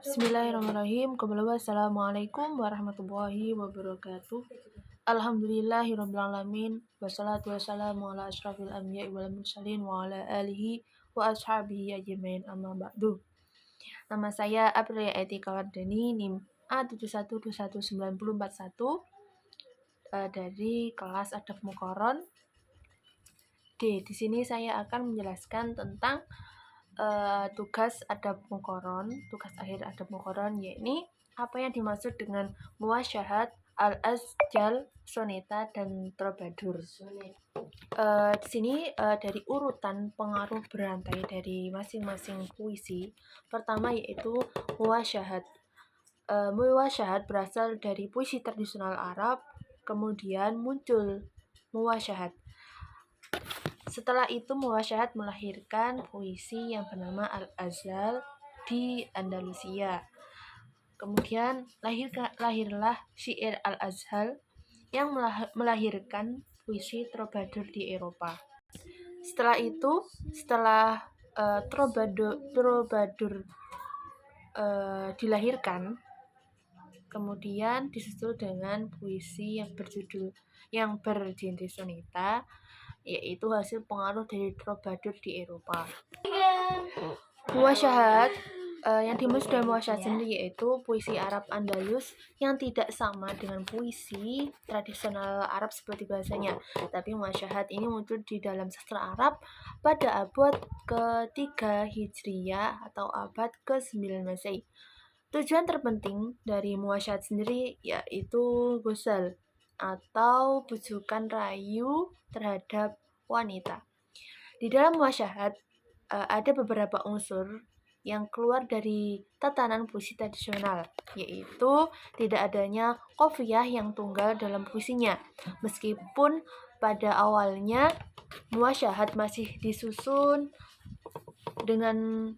Bismillahirrahmanirrahim. Assalamualaikum warahmatullahi wabarakatuh. Alhamdulillahirabbil alamin. Wassalatu wassalamu ala asyrafil anbiya'i wal mursalin wa ala alihi wa ashabihi ajmain. Amma ba'du. Nama saya Aprilia Etika Wardani, NIM A71219041 dari kelas Adab Muqaron D. Di sini saya akan menjelaskan tentang tugas akhir adab muqaron, yakni apa yang dimaksud dengan muwasyahat, al-azjal, soneta, dan troubadour. Di sini dari urutan pengaruh berantai dari masing-masing puisi. Pertama yaitu muwasyahat. Muwasyahat berasal dari puisi tradisional Arab, kemudian muncul muwasyahat. Setelah itu muwasyahat melahirkan puisi yang bernama Al-Azhal di Andalusia. Kemudian lahirlah syair Al-Azhal yang melahirkan puisi troubadour di Eropa. Setelah troubadour dilahirkan, kemudian disusul dengan puisi yang bergenre soneta, yaitu hasil pengaruh dari troubadour di Eropa. Muwasyahat yang dimaksud dari muwasyahat sendiri yaitu puisi Arab Andalus yang tidak sama dengan puisi tradisional Arab seperti bahasanya. Tapi muwasyahat ini muncul di dalam sastra Arab pada abad ke-3 Hijriyah atau abad ke-9 Masehi. Tujuan terpenting dari muwasyahat sendiri yaitu ghazal atau bujukan rayu terhadap wanita. Di dalam muwasyahat ada beberapa unsur yang keluar dari tatanan puisi tradisional, yaitu tidak adanya qafiyah yang tunggal dalam puisinya. Meskipun pada awalnya muwasyahat masih disusun dengan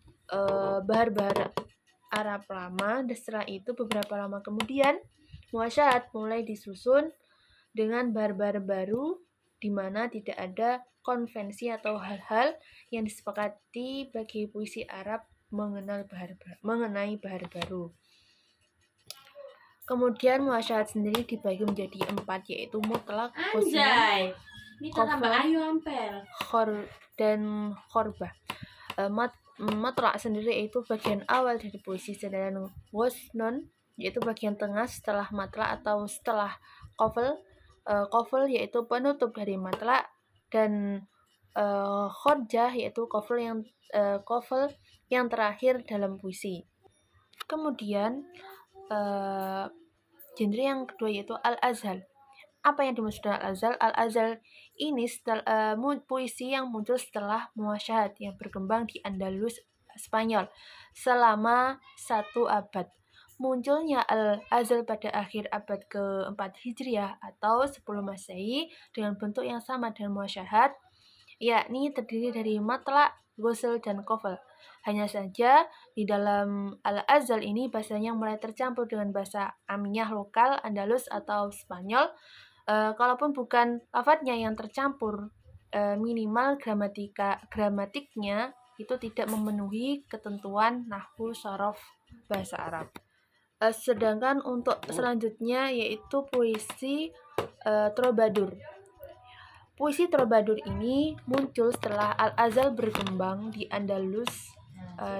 bahar-bahar Arab lama, dan setelah itu beberapa lama kemudian muwasyahat mulai disusun dengan bahar-bahar baru, di mana tidak ada konvensi atau hal-hal yang disepakati bagi puisi Arab mengenai bahar baru. Kemudian muwasyahat sendiri dibagi menjadi 4, yaitu mutlak, qasm, qafal, dan khorbah. Matlak sendiri yaitu bagian awal dari puisi, sedangkan wasnon yaitu bagian tengah setelah matlak atau setelah qafal. Qafal yaitu penutup dari matlak, dan khorjah yaitu qafal yang terakhir dalam puisi. Kemudian genre yang kedua yaitu al-azhal. Apa yang dimaksud dengan al-azhal? Al-azhal ini puisi yang muncul setelah muwasyahat yang berkembang di Andalus, Spanyol selama 1 abad. Munculnya al-azhal pada akhir abad ke-4 Hijriah atau 10 Masehi dengan bentuk yang sama dengan muwasyahat, yakni terdiri dari matlak, ghazal, dan qafal. Hanya saja di dalam al-azhal ini bahasanya mulai tercampur dengan bahasa amiyah lokal Andalus atau Spanyol. Kalaupun bukan lafadznya yang tercampur, minimal gramatiknya itu tidak memenuhi ketentuan nahwu shorof bahasa Arab. Sedangkan untuk selanjutnya yaitu puisi troubadour. Puisi troubadour ini muncul setelah Al-Azhal berkembang di Andalus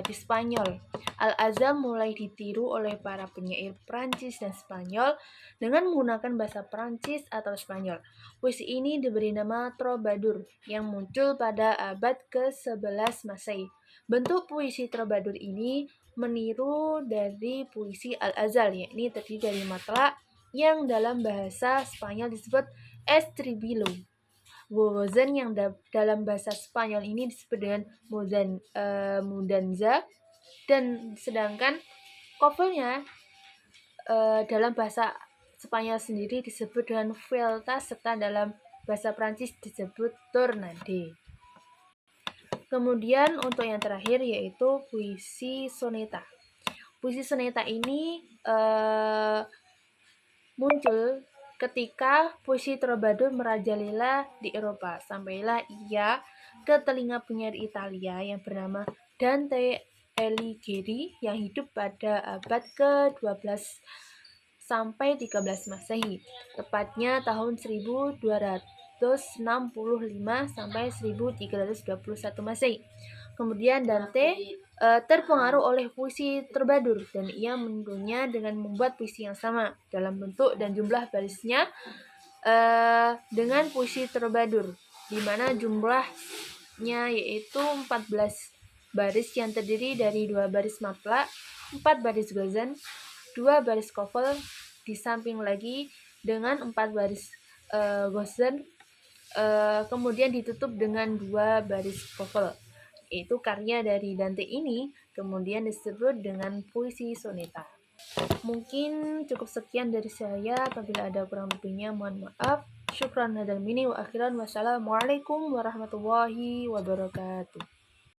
di Spanyol. Al-Azhal mulai ditiru oleh para penyair Prancis dan Spanyol dengan menggunakan bahasa Prancis atau Spanyol. Puisi ini diberi nama troubadour yang muncul pada abad ke-11 Masehi. Bentuk puisi troubadour ini meniru dari puisi Al-Azhal, yakni terdiri dari matlak yang dalam bahasa Spanyol disebut estribillo. Ghazal yang dalam bahasa Spanyol ini disebut dengan mudanza, dan sedangkan qafalnya dalam bahasa Spanyol sendiri disebut dengan vuelta, serta dalam bahasa Prancis disebut tornade. Kemudian untuk yang terakhir yaitu puisi soneta. Puisi soneta ini muncul ketika puisi troubadour merajalela di Eropa. Sampailah ia ke telinga penyair Italia yang bernama Dante Alighieri yang hidup pada abad ke-12 sampai 13 Masehi, tepatnya tahun 1265 sampai 1321 Masehi. Kemudian Dante terpengaruh oleh puisi Troubadour dan ia menirunya dengan membuat puisi yang sama dalam bentuk dan jumlah barisnya dengan puisi Troubadour, di mana jumlahnya yaitu 14 baris yang terdiri dari 2 baris matla, 4 baris gozen, 2 baris kofel, di samping lagi dengan 4 baris gozen, kemudian ditutup dengan 2 baris kofel. Itu karya dari Dante ini kemudian disebut dengan puisi soneta. Mungkin cukup sekian dari saya. Apabila ada kurang lebihnya mohon maaf. Syukran hadal mini wa akhiran. Wassalamualaikum warahmatullahi wabarakatuh.